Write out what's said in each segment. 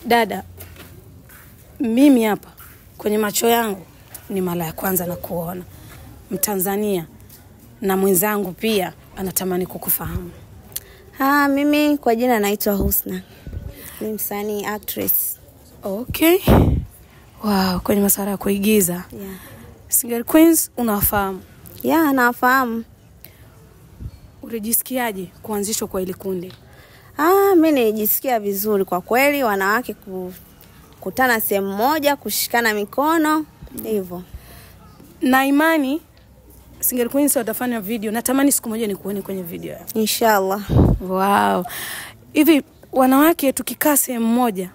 Dada, mimi hapa kwenye macho yangu ni mara ya kwanza na kuona Mtanzania, na mwenzangu pia anatamani kukufahamu. Mimi kwa jina naitwa Husna. Ni msanii, actress. Okay. Wow, kwenye masuala ya kuigiza. Yeah. Single Queens unafahamu? Yeah, nafahamu. Unajisikiaje kuanzishwa kwa ile kundi? Mimi najisikia vizuri kwa kweli, wanawake kukutana sehemu moja, kushikana mikono, hivyo. Na imani Single Queens watafanya video. Natamani siku moja nikuone kwenye video yao. Inshallah. Wow. Hivi wanawake tukikaa sehemu moja,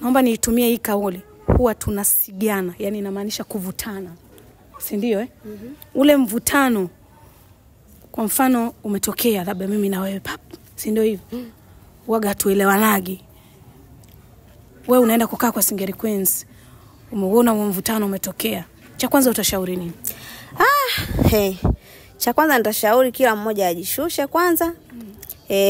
naomba niitumie hii kauli, huwa tunasigana, yani inamaanisha kuvutana. Si ndio Ule mvutano, kwa mfano umetokea labda mimi na wewe pap, si ndio hivyo? Waga tuelewanagi. Wewe unaenda kukaa kwa Single Queens, umeona mvutano umetokea, cha kwanza utashauri nini? Cha kwanza nitashauri kila mmoja ajishushe kwanza.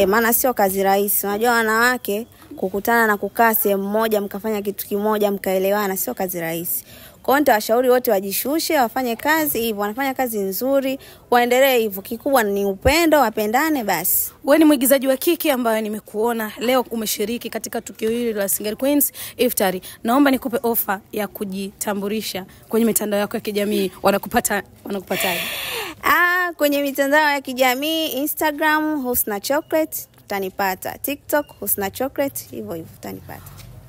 Maana sio kazi rahisi. Unajua wanawake kukutana na kukaa sehemu moja mkafanya kitu kimoja mkaelewana sio kazi rahisi. Kwa hiyo nitawashauri wote wajishushe, wafanye kazi hivyo, wanafanya kazi nzuri, waendelee hivyo. Kikubwa ni upendo, wapendane basi. Wewe ni mwigizaji wa kike ambaye nimekuona leo umeshiriki katika tukio hili la Single Queens Iftari. Naomba nikupe ofa ya kujitambulisha kwenye mitandao yako ya kijamii. Wanakupataje? Kwenye mitandao ya kijamii, Instagram Husna Chocolate utanipata, TikTok Husna Chocolate, hivyo utanipata.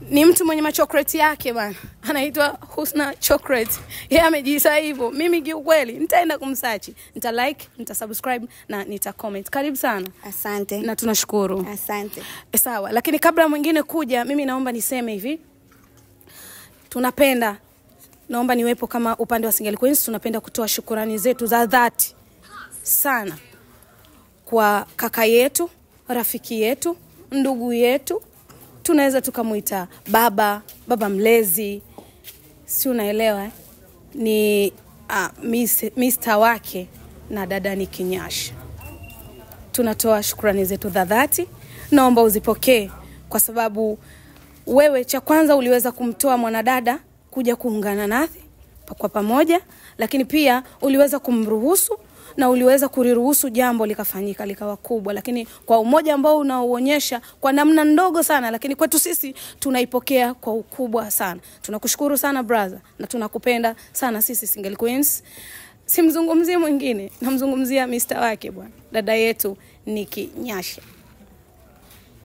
Ni mtu mwenye machokoleti yake bana. Anaitwa Husna Chocolate. Yeye amejiita hivyo. Mimi kiukweli nitaenda kumsearch, nita like, nita subscribe na nita comment. Karibu sana. Asante. Na tunashukuru. Asante. Sawa, lakini kabla mwingine kuja, mimi naomba niseme hivi. Naomba niwepo kama upande wa Single Queens, tunapenda kutoa shukrani zetu za dhati sana kwa kaka yetu, rafiki yetu, ndugu yetu. Tunaweza tukamuita baba mlezi. Si unaelewa Ni Mr. wake na dada ni Kinyasha. Tunatoa shukrani zetu za dhati. Naomba uzipokee kwa sababu wewe cha kwanza uliweza kumtoa mwanadada kuja kuungana nasi kwa pamoja, lakini pia uliweza kumruhusu na uliweza kuriruhusu jambo likafanyika likawa kubwa, lakini kwa umoja ambao unaoonyesha kwa namna ndogo sana, lakini kwetu sisi tunaipokea kwa ukubwa sana. Tunakushukuru sana brother na tunakupenda sana sisi Single Queens. Simzungumzie mwingine, namzungumzia Mr. wake bwana, dada yetu ni Kinyasha.